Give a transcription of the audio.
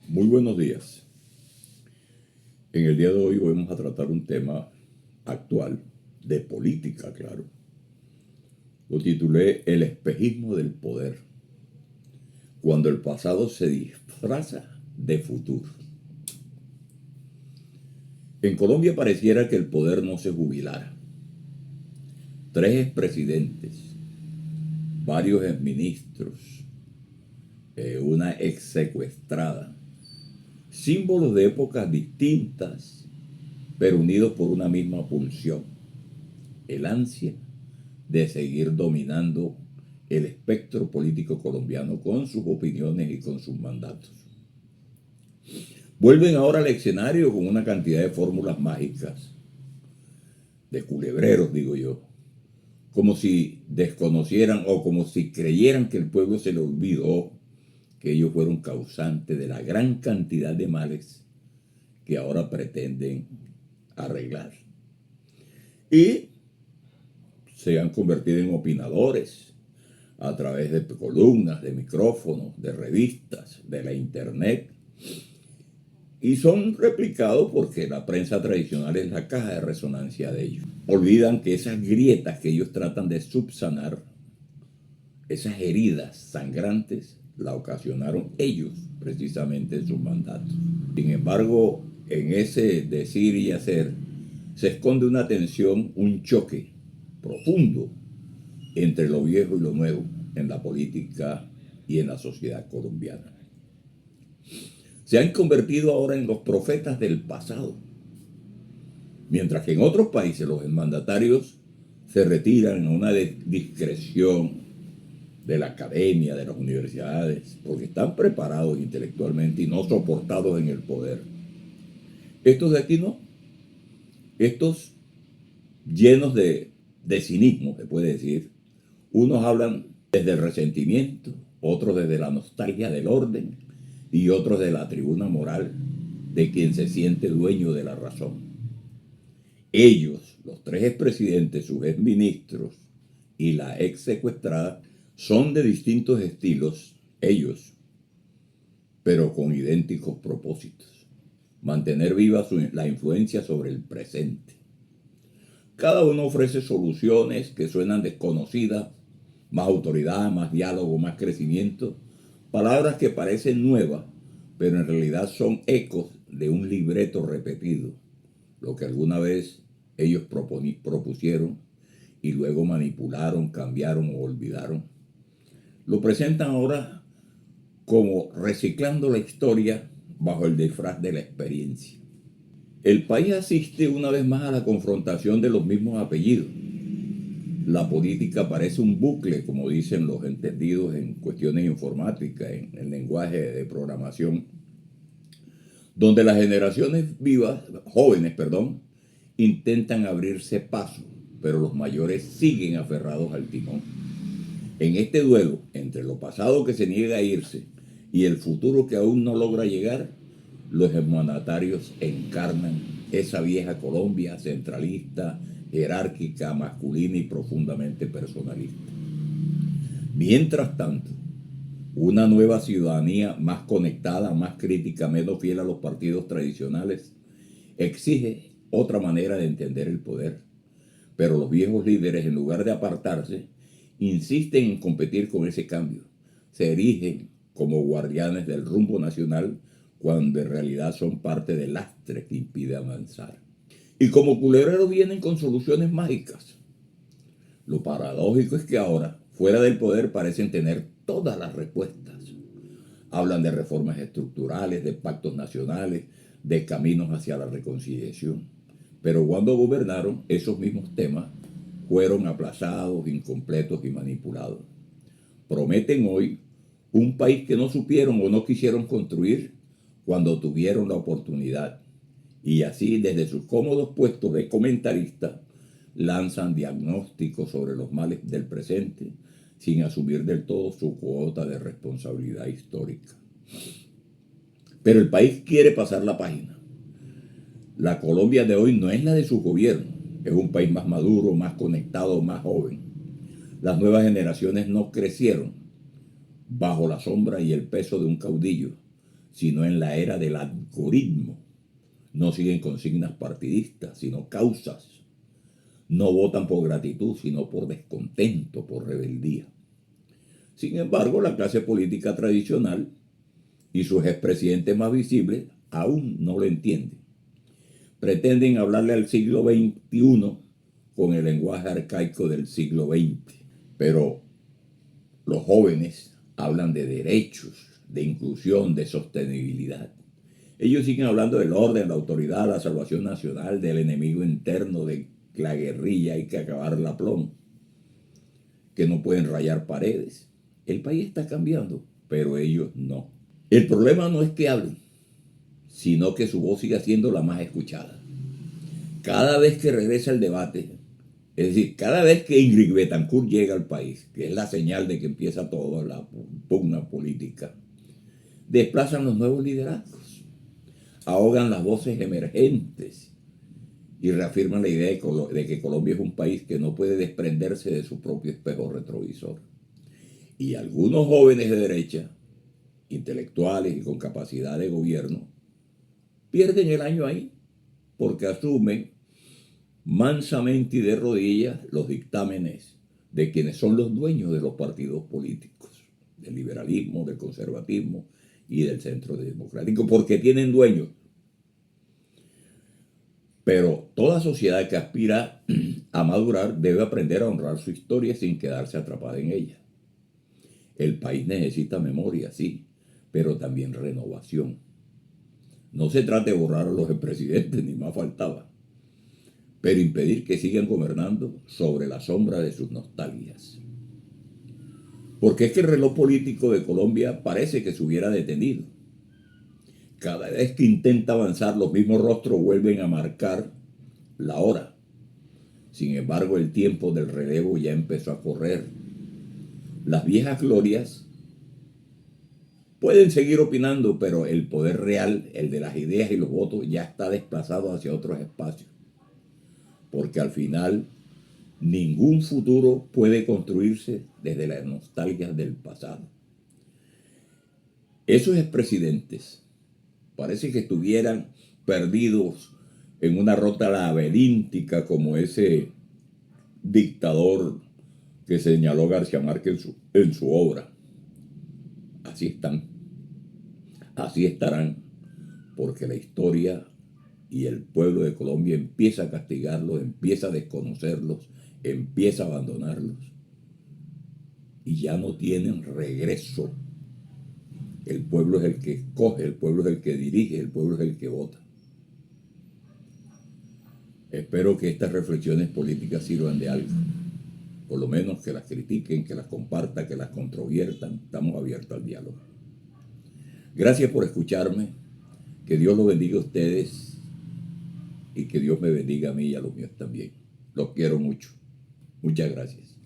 Muy buenos días. En el día de hoy vamos a tratar un tema actual, de política, claro. Lo titulé El espejismo del poder, cuando el pasado se disfraza de futuro. En Colombia pareciera que el poder no se jubilara. 3 expresidentes, varios exministros, una exsecuestrada, símbolos de épocas distintas, pero unidos por una misma pulsión, el ansia de seguir dominando el espectro político colombiano con sus opiniones y con sus mandatos. Vuelven ahora al escenario con una cantidad de fórmulas mágicas, de culebreros, digo yo, como si desconocieran o como si creyeran que el pueblo se le olvidó que ellos fueron causantes de la gran cantidad de males que ahora pretenden arreglar. Y se han convertido en opinadores a través de columnas, de micrófonos, de revistas, de la internet. Y son replicados porque la prensa tradicional es la caja de resonancia de ellos. Olvidan que esas grietas que ellos tratan de subsanar, esas heridas sangrantes, la ocasionaron ellos precisamente en sus mandatos. Sin embargo, en ese decir y hacer se esconde una tensión, un choque profundo entre lo viejo y lo nuevo en la política y en la sociedad colombiana. Se han convertido ahora en los profetas del pasado, mientras que en otros países los mandatarios se retiran en una discreción de la academia, de las universidades, porque están preparados intelectualmente y no soportados en el poder. Estos de aquí no, estos llenos de cinismo, se puede decir. Unos hablan desde el resentimiento, otros desde la nostalgia del orden y otros de la tribuna moral de quien se siente dueño de la razón. Ellos, los 3 expresidentes, sus exministros y la ex secuestrada, son de distintos estilos, ellos, pero con idénticos propósitos: mantener viva la influencia sobre el presente. Cada uno ofrece soluciones que suenan desconocidas: más autoridad, más diálogo, más crecimiento. Palabras que parecen nuevas, pero en realidad son ecos de un libreto repetido, lo que alguna vez ellos propusieron y luego manipularon, cambiaron o olvidaron. Lo presentan ahora como reciclando la historia bajo el disfraz de la experiencia. El país asiste una vez más a la confrontación de los mismos apellidos. La política parece un bucle, como dicen los entendidos en cuestiones informáticas, en el lenguaje de programación, donde las generaciones jóvenes, intentan abrirse paso, pero los mayores siguen aferrados al timón. En este duelo entre lo pasado que se niega a irse y el futuro que aún no logra llegar, los mandatarios encarnan esa vieja Colombia centralista, jerárquica, masculina y profundamente personalista. Mientras tanto, una nueva ciudadanía más conectada, más crítica, menos fiel a los partidos tradicionales, exige otra manera de entender el poder. Pero los viejos líderes, en lugar de apartarse, insisten en competir con ese cambio. Se erigen como guardianes del rumbo nacional, cuando en realidad son parte del lastre que impide avanzar. Y como culebreros vienen con soluciones mágicas. Lo paradójico es que ahora, fuera del poder, parecen tener todas las respuestas. Hablan de reformas estructurales, de pactos nacionales, de caminos hacia la reconciliación. Pero cuando gobernaron, esos mismos temas fueron aplazados, incompletos y manipulados. Prometen hoy un país que no supieron o no quisieron construir cuando tuvieron la oportunidad. Y así, desde sus cómodos puestos de comentaristas, lanzan diagnósticos sobre los males del presente, sin asumir del todo su cuota de responsabilidad histórica. Pero el país quiere pasar la página. La Colombia de hoy no es la de su gobierno. Es un país más maduro, más conectado, más joven. Las nuevas generaciones no crecieron bajo la sombra y el peso de un caudillo, sino en la era del algoritmo. No siguen consignas partidistas, sino causas. No votan por gratitud, sino por descontento, por rebeldía. Sin embargo, la clase política tradicional y sus expresidentes más visibles aún no lo entienden. Pretenden hablarle al siglo XXI con el lenguaje arcaico del siglo XX. Pero los jóvenes hablan de derechos, de inclusión, de sostenibilidad. Ellos siguen hablando del orden, la autoridad, la salvación nacional, del enemigo interno, de la guerrilla, hay que acabar la plomo, que no pueden rayar paredes. El país está cambiando, pero ellos no. El problema no es que hablen, sino que su voz siga siendo la más escuchada. Cada vez que regresa el debate, es decir, cada vez que Ingrid Betancourt llega al país, que es la señal de que empieza toda la pugna política, desplazan los nuevos liderazgos, ahogan las voces emergentes y reafirman la idea de que Colombia es un país que no puede desprenderse de su propio espejo retrovisor. Y algunos jóvenes de derecha, intelectuales y con capacidad de gobierno, pierden el año ahí porque asumen mansamente y de rodillas los dictámenes de quienes son los dueños de los partidos políticos, del liberalismo, del conservatismo y del centro democrático, porque tienen dueños. Pero toda sociedad que aspira a madurar debe aprender a honrar su historia sin quedarse atrapada en ella. El país necesita memoria, sí, pero también renovación. No se trata de borrar a los expresidentes, ni más faltaba, pero impedir que sigan gobernando sobre la sombra de sus nostalgias. Porque es que el reloj político de Colombia parece que se hubiera detenido. Cada vez que intenta avanzar, los mismos rostros vuelven a marcar la hora. Sin embargo, el tiempo del relevo ya empezó a correr. Las viejas glorias pueden seguir opinando, pero el poder real, el de las ideas y los votos, ya está desplazado hacia otros espacios. Porque al final, ningún futuro puede construirse desde las nostalgias del pasado. Esos expresidentes parece que estuvieran perdidos en una rota laberíntica como ese dictador que señaló García Márquez en su obra. Así están, así estarán, porque la historia y el pueblo de Colombia empieza a castigarlos, empieza a desconocerlos, empieza a abandonarlos y ya no tienen regreso. El pueblo es el que escoge, el pueblo es el que dirige, el pueblo es el que vota. Espero que estas reflexiones políticas sirvan de algo. Por lo menos que las critiquen, que las compartan, que las controviertan. Estamos abiertos al diálogo. Gracias por escucharme. Que Dios los bendiga a ustedes y que Dios me bendiga a mí y a los míos también. Los quiero mucho. Muchas gracias.